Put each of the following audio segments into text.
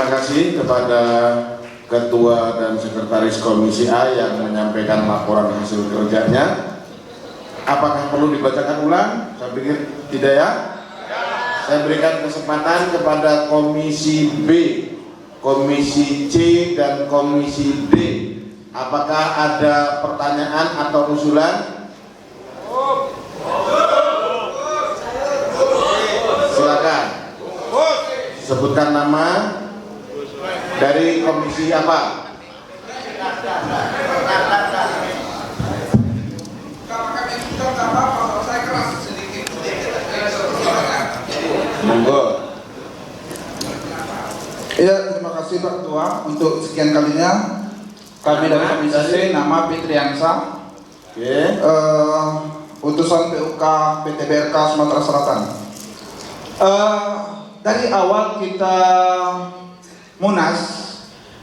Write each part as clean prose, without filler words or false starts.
Terima kasih kepada Ketua dan Sekretaris Komisi A yang menyampaikan laporan hasil kerjanya. Apakah perlu dibacakan ulang? Saya pikir tidak ya. Saya berikan kesempatan kepada Komisi B, Komisi C, dan Komisi D. Apakah ada pertanyaan atau usulan? Silakan. Sebutkan nama. Dari komisi apa? Monggo. Ya, terima kasih Pak Ketua. Untuk sekian kalinya kami dari Komisi C, nama Fitriansa. Oke. Utusan PUK PTBRK Sumatera Selatan. Dari awal kita Munas,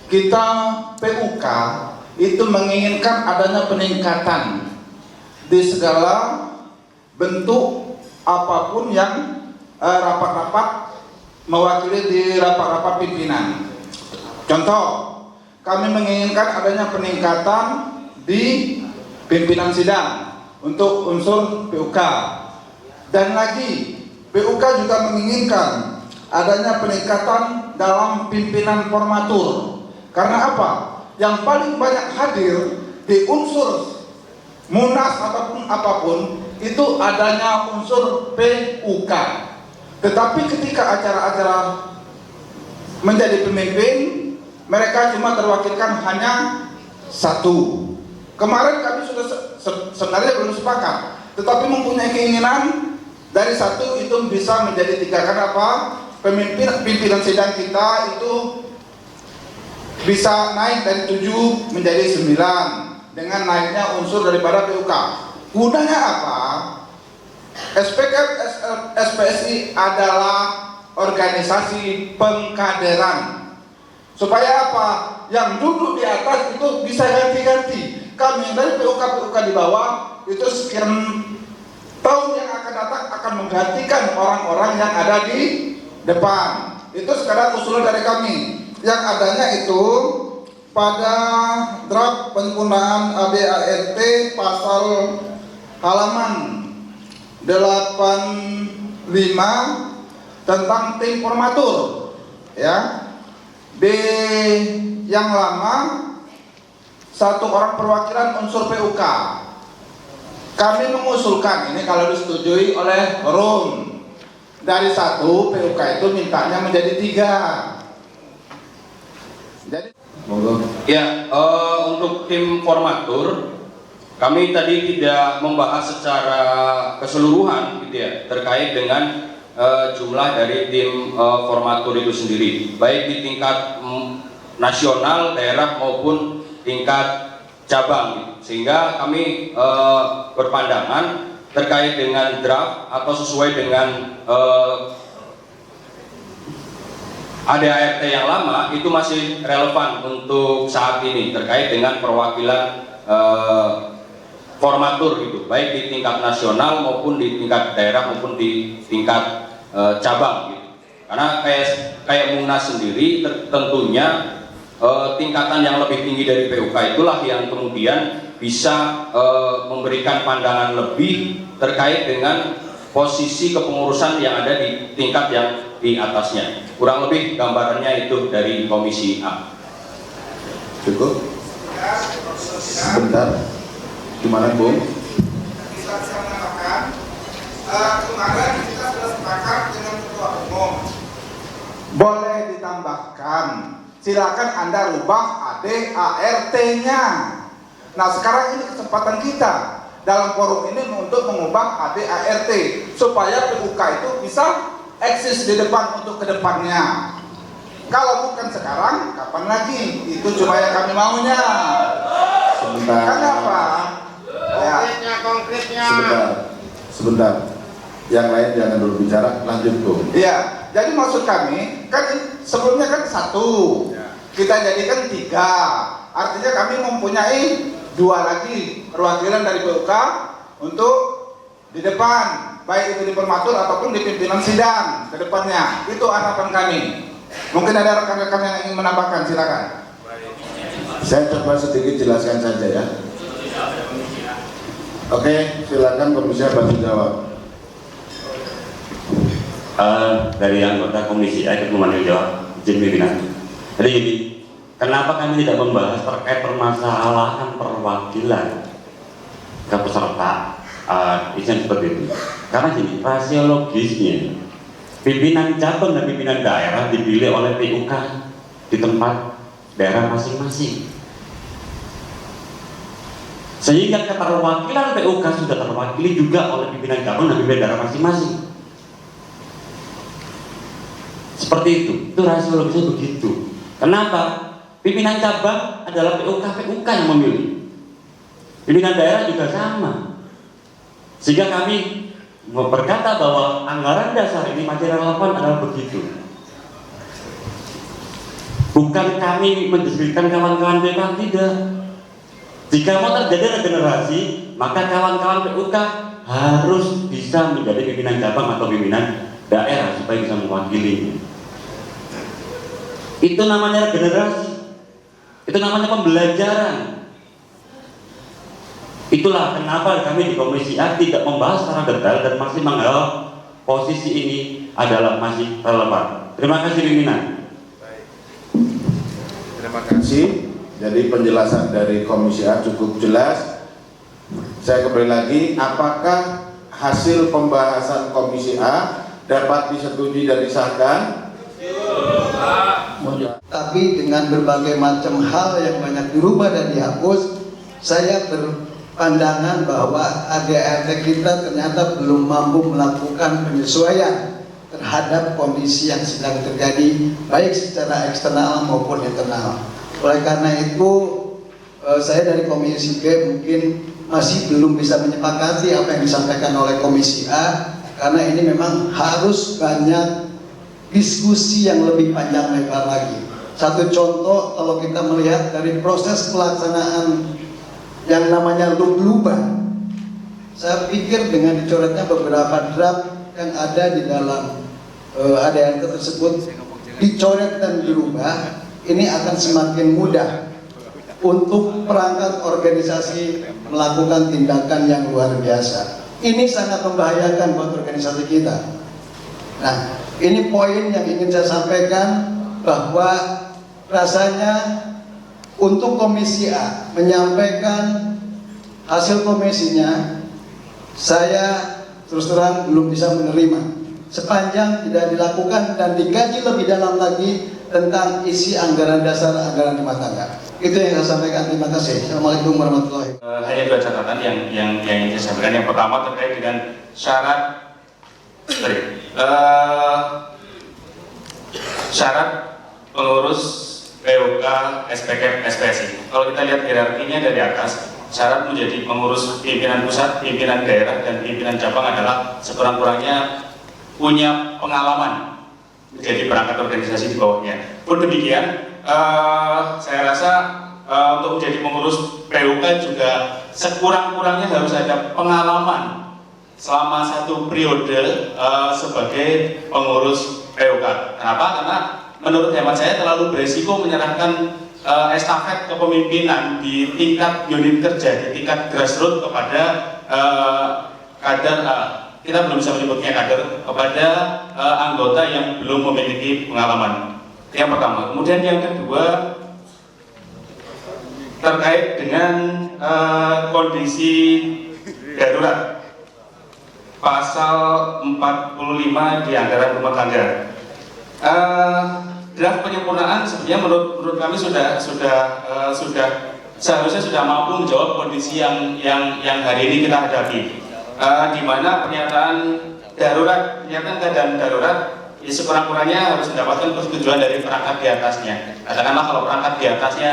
kita PUK itu menginginkan adanya peningkatan di segala bentuk apapun yang rapat-rapat mewakili di rapat-rapat pimpinan. Contoh, kami menginginkan adanya peningkatan di pimpinan sidang untuk unsur PUK. Dan lagi, PUK juga menginginkan adanya peningkatan dalam pimpinan formatur. Karena apa? Yang paling banyak hadir di unsur Munas ataupun apapun itu adanya unsur PUK. Tetapi ketika acara-acara menjadi pemimpin, mereka cuma terwakilkan hanya satu. Kemarin kami sudah sebenarnya belum sepakat, tetapi mempunyai keinginan dari satu itu bisa menjadi tiga. Karena apa? Pimpinan sidang kita itu bisa naik dari 7 menjadi 9 dengan naiknya unsur daripada PUK. Gunanya apa? SPSI adalah organisasi pengkaderan. Supaya apa? Yang duduk di atas itu bisa ganti-ganti. Kami dari PUK di bawah itu sekian tahun yang akan datang akan menggantikan orang-orang yang ada di depan. Itu sekarang usulan dari kami. Yang adanya itu pada draft penggunaan ADART pasal halaman 85 tentang tim formatur, ya. Di yang lama satu orang perwakilan unsur PUK. Kami mengusulkan ini kalau disetujui oleh Rum. Dari satu PUK itu mintanya menjadi 3. Jadi, ya, untuk tim formatur kami tadi tidak membahas secara keseluruhan, gitu ya, terkait dengan jumlah dari tim formatur itu sendiri, baik di tingkat nasional, daerah maupun tingkat cabang, gitu. Sehingga kami berpandangan terkait dengan draft atau sesuai dengan ADART yang lama itu masih relevan untuk saat ini terkait dengan perwakilan formatur gitu, baik di tingkat nasional maupun di tingkat daerah maupun di tingkat cabang gitu. Karena kayak Munas sendiri tentunya tingkatan yang lebih tinggi dari PUK itulah yang kemudian bisa memberikan pandangan lebih terkait dengan posisi kepengurusan yang ada di tingkat yang di atasnya. Kurang lebih gambarannya itu dari Komisi A. Cukup? Sebentar. Gimana, Bung? bisa menambahkan, kemarin kita sudah sepakat dengan Ketua Umum. Boleh ditambahkan, silakan Anda rubah ADART-nya. Nah, sekarang ini kesempatan kita dalam forum ini untuk mengubah ADART supaya PUK itu bisa eksis di depan untuk kedepannya. Kalau bukan sekarang, kapan lagi? Itu cuma yang kami maunya. Sebentar. Kenapa? Konkretnya. Sebentar. Yang lain jangan dulu bicara, lanjut Bung. Iya, jadi maksud kami kan sebelumnya kan 1, kita jadikan 3. Artinya kami mempunyai 2 lagi perwakilan dari PUK untuk di depan, baik itu di formatur ataupun di pimpinan sidang ke depannya. Itu harapan kami. Mungkin ada rekan-rekan yang ingin menambahkan, silakan. Saya coba sedikit jelaskan saja ya. Oke, silakan Komisi A bantu jawab. Dari anggota Komisi A ikut memanggil jawab, izin pimpinan. Jadi gini, kenapa kami tidak membahas terkait permasalahan perwakilan ke peserta izin seperti itu? Karena gini, rasiologisnya pimpinan cabang dan pimpinan daerah dipilih oleh PUK di tempat daerah masing-masing. Sehingga keterwakilan PUK sudah terwakili juga oleh pimpinan cabang dan pimpinan daerah masing-masing. Seperti itu rasiologisnya begitu. Kenapa? Pimpinan cabang adalah PUK yang memilih. Pimpinan daerah juga sama. Sehingga kami berkata bahwa anggaran dasar ini masih relevan adalah begitu. Bukan kami mendiskreditkan kawan-kawan PUK, tidak. Jika mau terjadi regenerasi, maka kawan-kawan PUK harus bisa menjadi pimpinan cabang atau pimpinan daerah supaya bisa mewakilinya. Itu namanya regenerasi, itu namanya pembelajaran. Itulah kenapa kami di Komisi A tidak membahas secara detail dan masih menganggap posisi ini adalah masih relevan. Terima kasih pimpinan. Terima kasih. Jadi penjelasan dari Komisi A cukup jelas. Saya kembali lagi, apakah hasil pembahasan Komisi A dapat disetujui dan disahkan? Tapi dengan berbagai macam hal yang banyak dirubah dan dihapus, saya berpandangan bahwa ADART kita ternyata belum mampu melakukan penyesuaian terhadap kondisi yang sedang terjadi, baik secara eksternal maupun internal. Oleh karena itu, saya dari Komisi B mungkin masih belum bisa menyepakati apa yang disampaikan oleh Komisi A, karena ini memang harus banyak diskusi yang lebih panjang lebar lagi. Satu contoh, kalau kita melihat dari proses pelaksanaan yang namanya lub-luban, saya pikir dengan dicoretnya beberapa draft yang ada di dalam ADART tersebut dicoret dan dirubah, ini akan semakin mudah untuk perangkat organisasi melakukan tindakan yang luar biasa. Ini sangat membahayakan buat organisasi kita. Nah, ini poin yang ingin saya sampaikan, bahwa rasanya untuk Komisi A menyampaikan hasil komisinya, saya terus terang belum bisa menerima sepanjang tidak dilakukan dan dikaji lebih dalam lagi tentang isi anggaran dasar anggaran rumah tangga. Itu yang saya sampaikan. Terima kasih. Assalamualaikum warahmatullahi wabarakatuh. Hanya dua catatan yang ingin saya sampaikan. Yang pertama terkait dengan syarat syarat pengurus PUK, SPK, SPSI. Kalau kita lihat hierarkinya dari atas, syarat menjadi pengurus pimpinan pusat, pimpinan daerah, dan pimpinan cabang adalah sekurang-kurangnya punya pengalaman menjadi perangkat organisasi di bawahnya. Pun demikian, saya rasa untuk menjadi pengurus PUK juga sekurang-kurangnya harus ada pengalaman selama satu periode sebagai pengurus PUK. Kenapa? Karena menurut hemat saya terlalu beresiko menyerahkan estafet kepemimpinan di tingkat unit kerja, di tingkat grassroots kepada kader, kita belum bisa menyebutnya kader, kepada anggota yang belum memiliki pengalaman. Yang pertama. Kemudian yang kedua, terkait dengan kondisi darurat, pasal 45 di anggaran rumah tangga. Draft penyempurnaan sebenarnya menurut kami sudah seharusnya sudah mampu menjawab kondisi yang hari ini kita hadapi, di mana pernyataan keadaan darurat ya sekurang-kurangnya harus mendapatkan persetujuan dari perangkat di atasnya. Katakanlah kalau perangkat di atasnya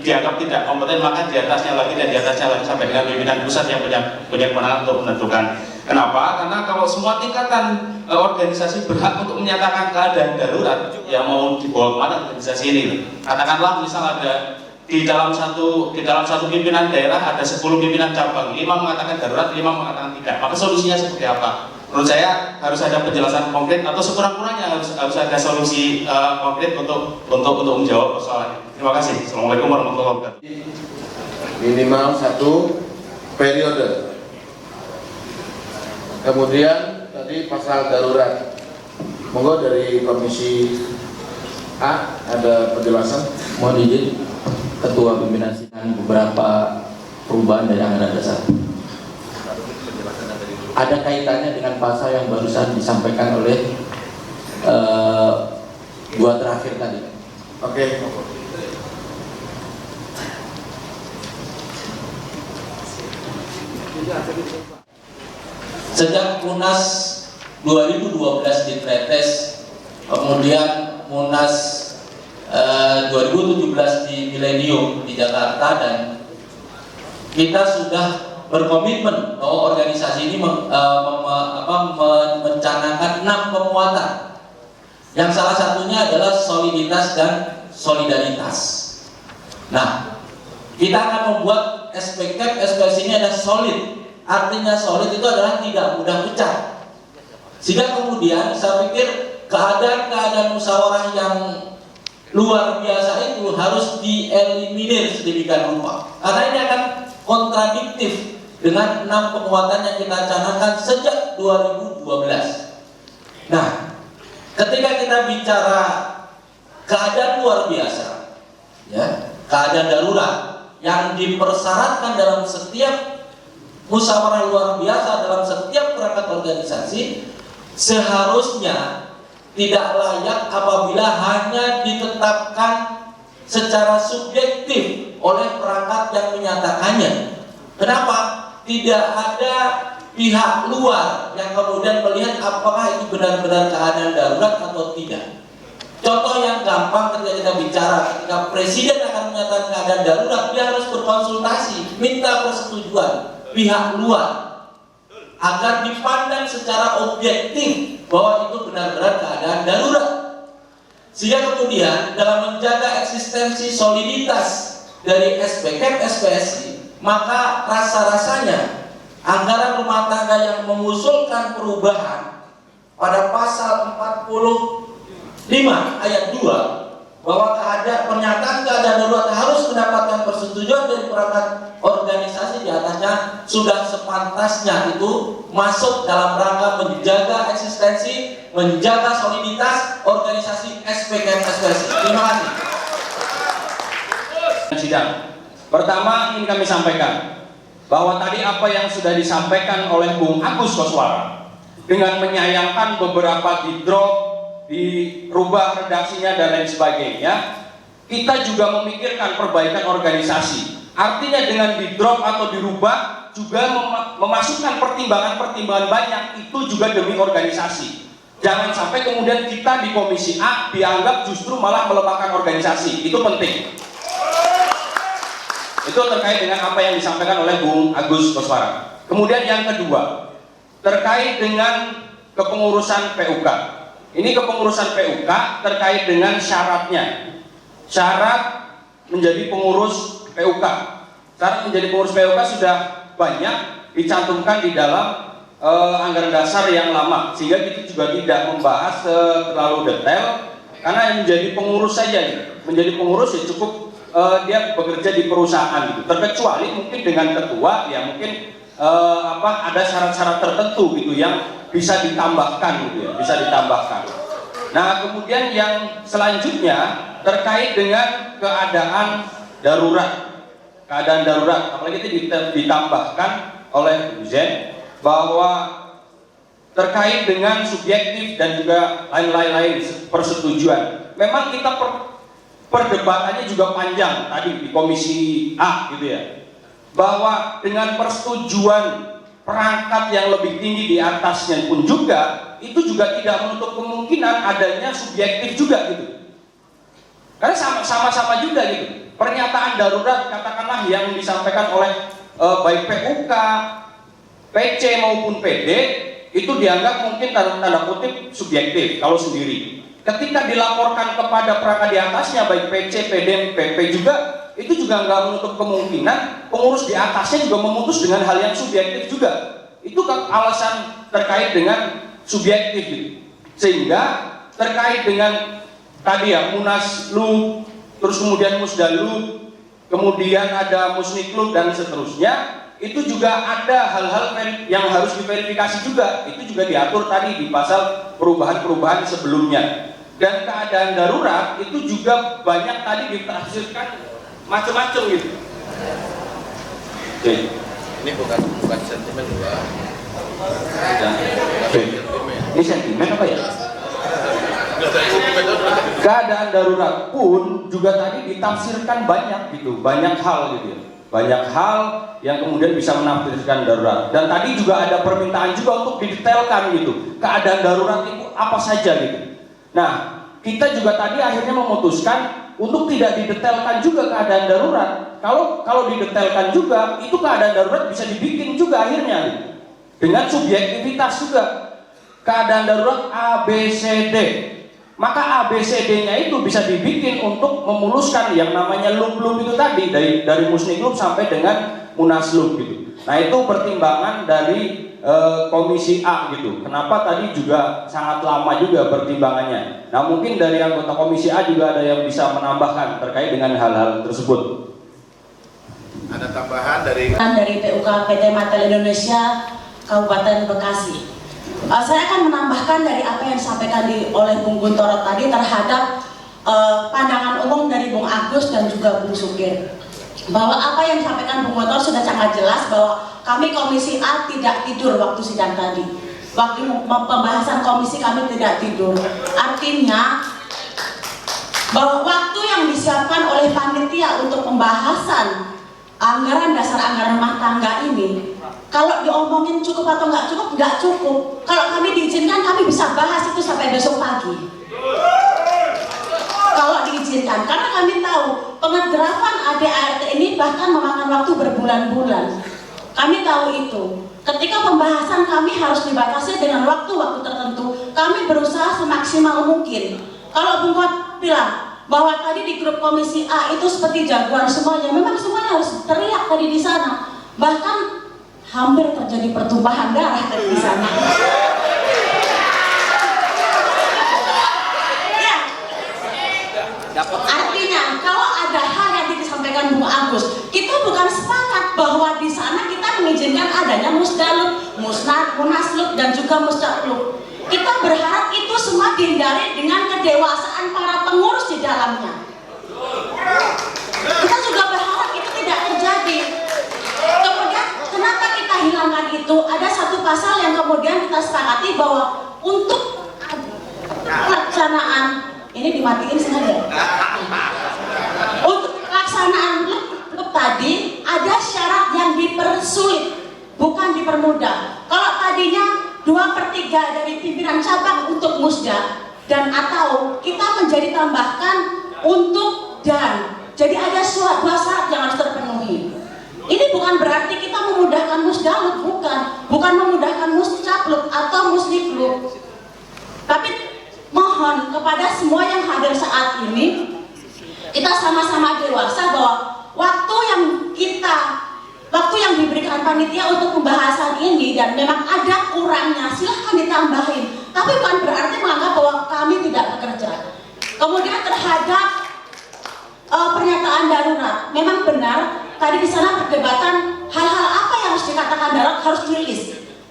dianggap tidak kompeten, maka di atasnya lagi dan di atasnya lagi sampai dengan pimpinan pusat yang punya kewenangan untuk menentukan. Kenapa? Karena kalau semua tingkatan organisasi berhak untuk menyatakan keadaan darurat, ya mau dibawa kemana organisasi ini? Katakanlah misal ada di dalam satu pimpinan daerah ada 10 pimpinan cabang, 5 mengatakan darurat, 5 mengatakan tidak. Maka solusinya seperti apa? menurut saya harus ada penjelasan konkret atau sekurang-kurangnya harus ada solusi konkret untuk menjawab persoalan ini. Terima kasih. Assalamualaikum warahmatullahi wabarakatuh. Minimal 1 periode. Kemudian tadi pasal darurat. Monggo dari Komisi A ada penjelasan. Mohon izin Ketua Pimpinan Sidang beberapa perubahan dari anggaran dasar. Ada kaitannya dengan pasal yang barusan disampaikan oleh dua terakhir tadi. Oke. Sejak Munas 2012 dipretes, kemudian Munas 2017 di Milenium di Jakarta, dan kita sudah berkomitmen bahwa organisasi ini mencanangkan 6 penguatan, yang salah satunya adalah soliditas dan solidaritas. Nah, kita akan membuat SPK ini ada solid. Artinya solid itu adalah tidak mudah pecah. Sehingga kemudian saya pikir keadaan musyawarah yang luar biasa itu harus dieliminir sedemikian rupa. Karena ini akan kontradiktif dengan 6 penguatan yang kita canangkan sejak 2012. Nah, ketika kita bicara keadaan luar biasa, ya, keadaan darurat yang dipersyaratkan dalam setiap musyawarah luar biasa, dalam setiap perangkat organisasi, seharusnya tidak layak apabila hanya ditetapkan secara subjektif oleh perangkat yang menyatakannya. Kenapa? Tidak ada pihak luar yang kemudian melihat apakah itu benar-benar keadaan darurat atau tidak. Contoh yang gampang ketika kita bicara, ketika Presiden akan menyatakan keadaan darurat, dia harus berkonsultasi, minta persetujuan pihak luar agar dipandang secara objektif bahwa itu benar-benar keadaan darurat. Sehingga kemudian dalam menjaga eksistensi soliditas dari SPK SPSI, maka rasa-rasanya anggaran rumah tangga yang mengusulkan perubahan pada pasal 45 ayat 2 bahwa pernyataan keadaan darurat harus mendapatkan persetujuan dari perangkat organisasi di atasnya, sudah sepantasnya itu masuk dalam rangka menjaga eksistensi, menjaga soliditas organisasi SPK SPSI. Terima kasih. Sidang. Pertama ingin kami sampaikan bahwa tadi apa yang sudah disampaikan oleh Bung Agus Koswara dengan menyayangkan beberapa di drop, dirubah redaksinya dan lain sebagainya, kita juga memikirkan perbaikan organisasi. Artinya dengan di drop atau dirubah juga memasukkan pertimbangan-pertimbangan banyak, itu juga demi organisasi. Jangan sampai kemudian kita di Komisi A dianggap justru malah melemahkan organisasi. Itu penting. Itu terkait dengan apa yang disampaikan oleh Bung Agus Koswara. Kemudian yang kedua, terkait dengan kepengurusan PUK. Ini kepengurusan PUK terkait dengan syaratnya. Syarat menjadi pengurus PUK. Syarat menjadi pengurus PUK sudah banyak dicantumkan di dalam anggaran dasar yang lama, sehingga kita juga tidak membahas terlalu detail, karena yang menjadi pengurus saja, menjadi pengurus ya cukup dia bekerja di perusahaan gitu. Terkecuali mungkin dengan ketua ya mungkin ada syarat-syarat tertentu gitu yang bisa ditambahkan gitu ya, bisa ditambahkan. Nah, kemudian yang selanjutnya terkait dengan keadaan darurat. Keadaan darurat, apalagi itu ditambahkan oleh Bu Zen bahwa terkait dengan subjektif dan juga lain-lain persetujuan. Memang kita perdebatannya juga panjang tadi di Komisi A gitu ya, bahwa dengan persetujuan perangkat yang lebih tinggi di atasnya pun juga itu juga tidak menutup kemungkinan adanya subjektif juga gitu, karena sama-sama juga gitu. Pernyataan darurat katakanlah yang disampaikan oleh baik PUK, PC maupun PD itu dianggap mungkin tanda kutip subjektif kalau sendiri. Ketika dilaporkan kepada perangkat di atasnya baik PC, PD, PP juga, itu juga nggak menutup kemungkinan pengurus di atasnya juga memutus dengan hal yang subjektif juga. itu kan alasan terkait dengan subjektif gitu. Sehingga terkait dengan tadi ya Munaslup, terus kemudian Musdalub, kemudian ada Musniklub dan seterusnya, itu juga ada hal-hal yang harus diverifikasi juga. Itu juga diatur tadi di pasal perubahan-perubahan sebelumnya. Dan keadaan darurat itu juga banyak tadi ditafsirkan macam-macam gitu. Oke. Ini bukan sentimen juga. Oke. Ini sentimen apa ya? Keadaan darurat pun juga tadi ditafsirkan banyak gitu, banyak hal gitu ya. Banyak hal yang kemudian bisa menafsirkan darurat. Dan tadi juga ada permintaan juga untuk didetailkan gitu. Keadaan darurat itu apa saja gitu. Nah, kita juga tadi akhirnya memutuskan untuk tidak didetailkan juga keadaan darurat. Kalau didetailkan juga, itu keadaan darurat bisa dibikin juga akhirnya gitu. Dengan subjektivitas juga. Keadaan darurat ABCD. Maka ABCD-nya itu bisa dibikin untuk memuluskan yang namanya loop-loop itu tadi dari Musniklub sampai dengan Munaslup gitu. Nah, itu pertimbangan dari Komisi A gitu. Kenapa tadi juga sangat lama juga pertimbangannya. Nah, mungkin dari anggota Komisi A juga ada yang bisa menambahkan terkait dengan hal-hal tersebut. Ada tambahan dari PUK PT Matel Indonesia Kabupaten Bekasi. Saya akan menambahkan dari apa yang disampaikan oleh Bung Guntoro tadi terhadap pandangan umum dari Bung Agus dan juga Bung Sukir, bahwa apa yang disampaikan Bung Guntoro sudah sangat jelas bahwa kami Komisi A tidak tidur waktu sidang tadi. Waktu pembahasan komisi kami tidak tidur. Artinya bahwa waktu yang disiapkan oleh panitia untuk pembahasan anggaran dasar anggaran rumah tangga ini, kalau diomongin cukup atau nggak cukup. Kalau kami diizinkan, kami bisa bahas itu sampai besok pagi. Kalau diizinkan, karena kami tahu pengedrapan ADART ini bahkan memakan waktu berbulan-bulan. Kami tahu itu. Ketika pembahasan kami harus dibatasi dengan waktu-waktu tertentu, kami berusaha semaksimal mungkin. Kalau Bung Kuat bilang bahwa tadi di grup Komisi A itu seperti jagoan semuanya, memang semuanya harus teriak tadi di sana. Bahkan hampir terjadi pertumpahan darah tadi di sana. Ya. Artinya kalau ada hal yang disampaikan Bung Agus, kita bukan sepakat bahwa di sana kita mengizinkan adanya Musdalub, Munaslup dan juga Muscaklub. Kita berharap itu semua dihindari dengan kedewasaan para pengurus di dalamnya. Kita juga berharap itu tidak terjadi. Kemudian kenapa kita hilangkan itu? Ada satu pasal yang kemudian kita sepakati bahwa untuk pelaksanaan ini dimatiin sengaja. Untuk pelaksanaan loop tadi ada syarat yang dipersulit, bukan dipermudah. Kalau tadinya 2/3 dari pimpinan cabang untuk musda dan atau kita menjadi tambahkan untuk dan. Jadi ada dua syarat yang harus terpenuhi. Ini bukan berarti kita memudahkan Musdalub, bukan memudahkan Muscaklub atau Musniklub. Tapi mohon kepada semua yang hadir saat ini, kita sama-sama dewasa bahwa waktu yang diberikan panitia untuk pembahasan ini dan memang ada kurangnya, silahkan ditambahin. Tapi bukan berarti menganggap bahwa kami tidak bekerja. Kemudian terhadap pernyataan darurat, memang benar tadi di sana perdebatan hal-hal apa yang harus dikatakan darurat harus di-list.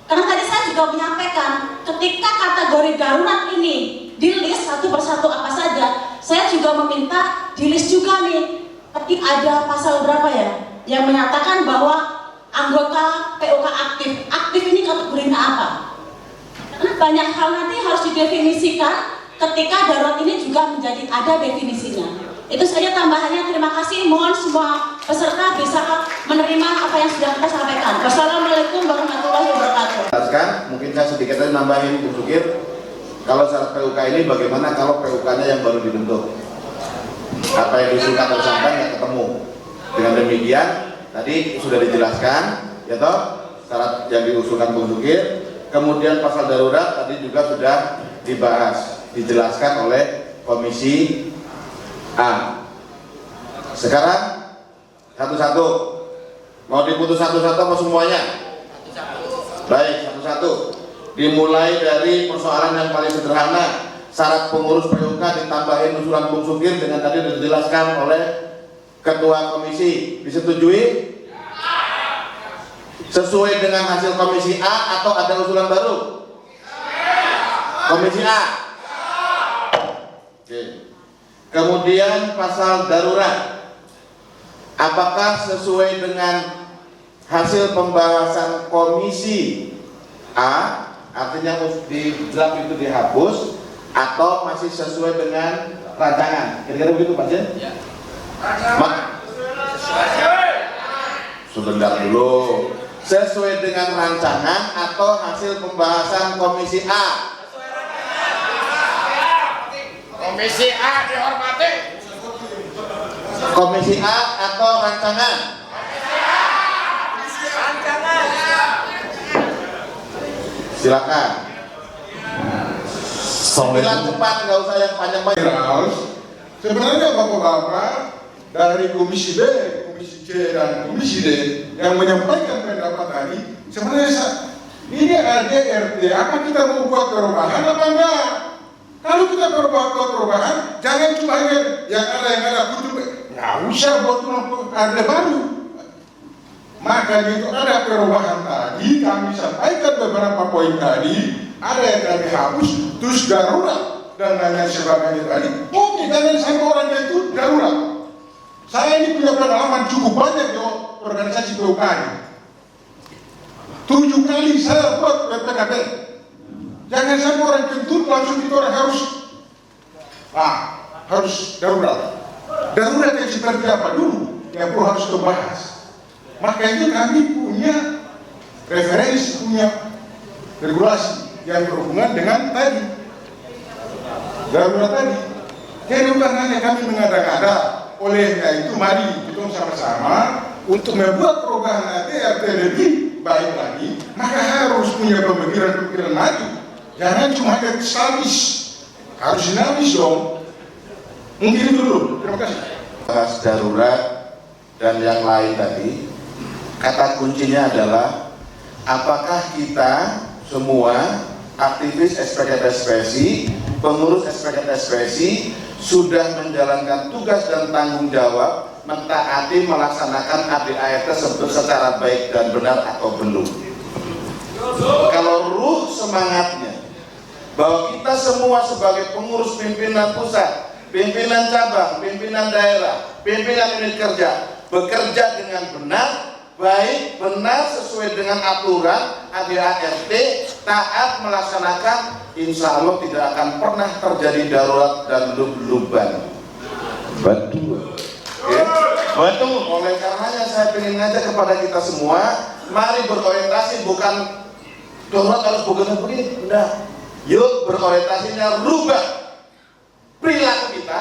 Karena tadi saya juga menyampaikan ketika kategori darurat ini di-list satu persatu apa saja, saya juga meminta di-list juga nih. Tapi ada pasal berapa ya yang menyatakan bahwa anggota PUK aktif ini kategorinya apa? Karena banyak hal nanti harus didefinisikan ketika darurat ini juga menjadi ada definisinya. Itu saja tambahannya. Terima kasih. Mohon semua peserta bisa menerima apa yang sudah kita sampaikan. Wassalamualaikum warahmatullahi wabarakatuh. Mungkin saya sedikit aja nambahin, Bu Sukir. Kalau syarat PUK ini bagaimana kalau PUK-nya yang baru dibentuk? Apa yang diusulkan tersangka nggak ketemu. Dengan demikian tadi sudah dijelaskan, ya toh, syarat yang diusulkan Bung Sukir. Kemudian pasal darurat tadi juga sudah dibahas, dijelaskan oleh Komisi A. Sekarang satu-satu. Mau diputus satu-satu apa semuanya? Baik, satu-satu. Dimulai dari persoalan yang paling sederhana, syarat pengurus PUK ditambahin usulan Bung Sukir dengan tadi dijelaskan oleh Ketua Komisi. Disetujui? Sesuai dengan hasil Komisi A atau ada usulan baru? Komisi A. Oke. Kemudian pasal darurat, apakah sesuai dengan hasil pembahasan Komisi A, artinya di draft itu dihapus, atau masih sesuai dengan rancangan? Kira-kira begitu Pak Jen? Ya. Sebentar dulu. Sesuai dengan rancangan atau hasil pembahasan Komisi A? Komisi A dihormati. Komisi A atau rancangan? Silakan. Bilang cepat, nggak usah yang panjang-panjang. Sebenarnya bapak-bapak dari Komisi B, Komisi C dan Komisi D yang menyampaikan pendapat tadi, sebenarnya ini RDRT, apa kita mau buat perubahan apa enggak? Kalau kita buat perubahan, jangan cuma yang ada kutub, nggak usah buat RD baru. Maka itu ada perubahan tadi, kami sampaikan beberapa poin tadi, ada yang kami hapus, terus darurat dan lain sebagainya tadi. Oke, jangan sampai orang itu darurat. Saya ini punya pengalaman cukup banyak di organisasi PUK ini. 7 kali saya buat PPKB. Jangan sampai orang kentut langsung itu orang harus darurat. Darurat yang seperti apa dulu yang perlu harus dibahas. Maka itu kami punya referensi, punya regulasi yang berhubungan dengan tadi darurat tadi. Jadi bukan hanya kami mengada-ngada. Olehnya itu mari kita sama-sama untuk membuat perubahan RDRT lebih baik lagi, maka harus punya pemikiran-pemikiran maju. Jangan cuma statis, harus dinamis dong. Mungkin itu dulu. Terima kasih. Bahas darurat dan yang lain tadi, kata kuncinya adalah apakah kita semua aktivis SPKT-SPSI, pengurus SPKT-SPSI sudah menjalankan tugas dan tanggung jawab mentaati melaksanakan ADART secara baik dan benar atau belum. Kalau ruh semangatnya bahwa kita semua sebagai pengurus pimpinan pusat, pimpinan cabang, pimpinan daerah, pimpinan unit kerja bekerja dengan benar, baik, benar sesuai dengan aturan ADART, taat melaksanakan, insya Allah tidak akan pernah terjadi darurat dan lub-luban. Betul. Betul. Oleh karenanya saya ingin ngajak kepada kita semua, mari berorientasi bukan darurat harus begini, enggak. Yuk berorientasinya rubah perilaku kita,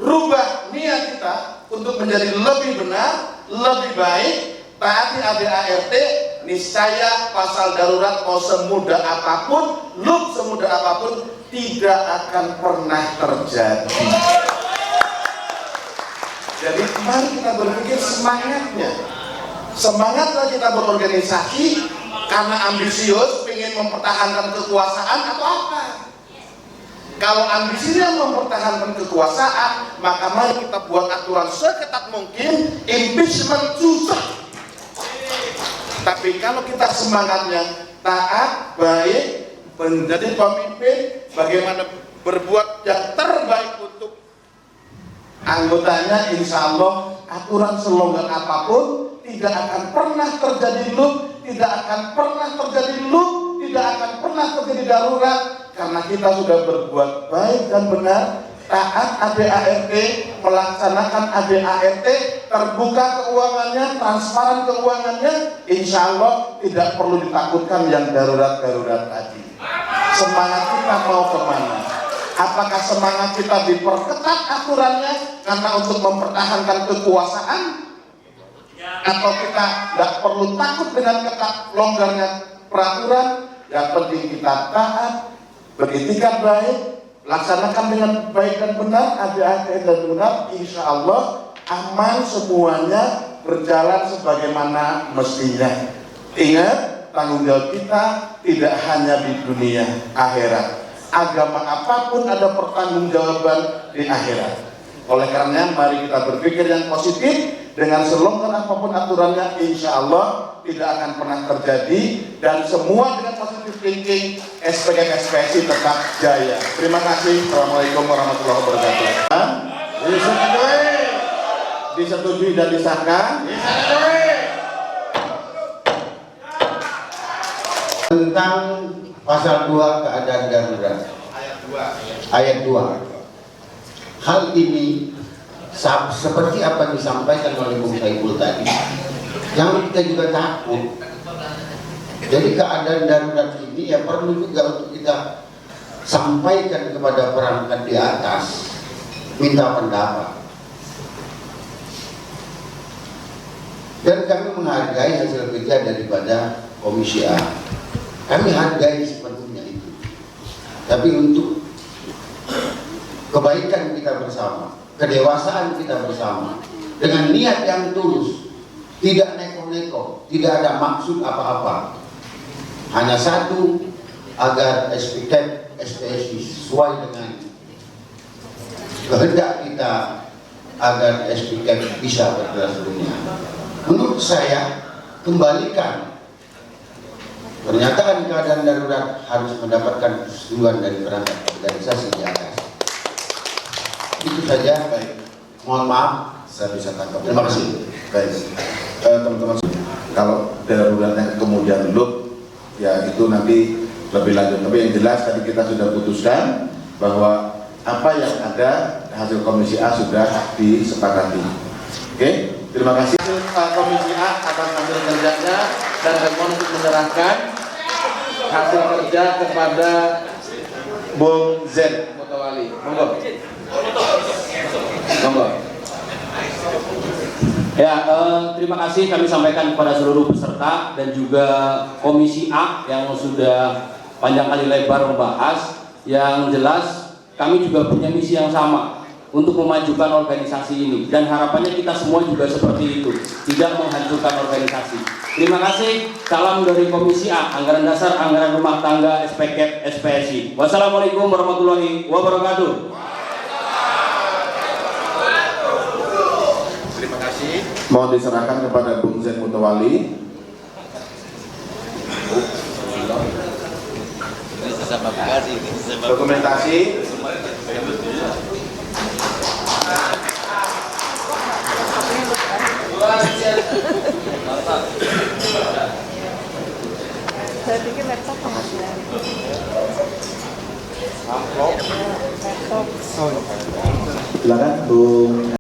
rubah niat kita untuk menjadi lebih benar, lebih baik. Taati ADART, niscaya pasal darurat mau semudah apapun, lub semudah apapun, tidak akan pernah terjadi. Jadi mari kita berpikir semangatnya. Semangatnya kita berorganisasi karena ambisius, ingin mempertahankan kekuasaan atau apa? Kalau ambisinya mempertahankan kekuasaan, maka mari kita buat aturan seketat mungkin, impeachment susah. Tapi kalau kita semangatnya taat, baik, menjadi pemimpin, bagaimana berbuat yang terbaik untuk anggotanya, insya Allah aturan selonggar apapun tidak akan pernah terjadi lub, tidak akan pernah terjadi lub, tidak akan pernah terjadi darurat, karena kita sudah berbuat baik dan benar, taat ADART, melaksanakan ADART, terbuka keuangannya, transparan keuangannya, insya Allah tidak perlu ditakutkan yang darurat-darurat tadi. Semangat kita mau kemana? Apakah semangat kita diperketat aturannya karena untuk mempertahankan kekuasaan? Atau kita tidak perlu takut dengan ketat longgarnya peraturan? Yang penting kita taat, beritikat baik, laksanakan dengan baik dan benar, ADART dan benar, insya Allah aman semuanya, berjalan sebagaimana mestinya. Ingat, tanggung jawab kita tidak hanya di dunia akhirat. Agama apapun ada pertanggungjawaban di akhirat. Oleh karenanya mari kita berpikir yang positif, dengan selonggar apapun aturannya, insya Allah tidak akan pernah terjadi, dan semua dengan positive thinking, SPKM-SPSI tetap jaya. Terima kasih. Assalamualaikum warahmatullahi wabarakatuh. Disetujui dan disahkan. Tentang pasal 2 keadaan darurat ayat 2. Hal ini seperti apa yang disampaikan oleh Bung Saiful tadi, yang kita juga takut. Jadi keadaan darurat ini ya perlu juga untuk kita sampaikan kepada perangkat di atas, minta pendapat. Dan kami menghargai hasil kerja daripada Komisi A. Kami hargai sepenuhnya itu. Tapi untuk kebaikan kita bersama, kedewasaan kita bersama, dengan niat yang tulus, tidak neko-neko, tidak ada maksud apa-apa, hanya satu, agar SPSI sesuai dengan kehendak kita, agar SPK bisa berkelas dunia. Menurut saya, kembalikan pernyataan keadaan darurat harus mendapatkan persetujuan dari perangkat organisasi di atas. Itu saja. Baik. Mohon maaf, saya bisa tangkap. Terima kasih. Baik, teman-teman, kalau daruratnya kemudian loop, ya itu nanti lebih lanjut. Tapi yang jelas tadi kita sudah putuskan bahwa apa yang ada hasil Komisi A sudah disepakati. Oke, terima kasih Komisi A atas hasil kerjanya, dan mohon untuk menyerahkan hasil kerja kepada Bung Z Mutawali. Monggo. Monggo. Ya, terima kasih kami sampaikan kepada seluruh peserta dan juga Komisi A yang sudah panjang kali lebar membahas. Yang jelas kami juga punya misi yang sama untuk memajukan organisasi ini, dan harapannya kita semua juga seperti itu, tidak menghancurkan organisasi. Terima kasih. Salam dari Komisi A, Anggaran Dasar, Anggaran Rumah Tangga, SPK, SPSI. Wassalamualaikum warahmatullahi wabarakatuh. Terima kasih. Mohon diserahkan kepada Bung Zain Mutawali. Dokumentasi. Saya pikir laptop masih ada. Silakan Bung.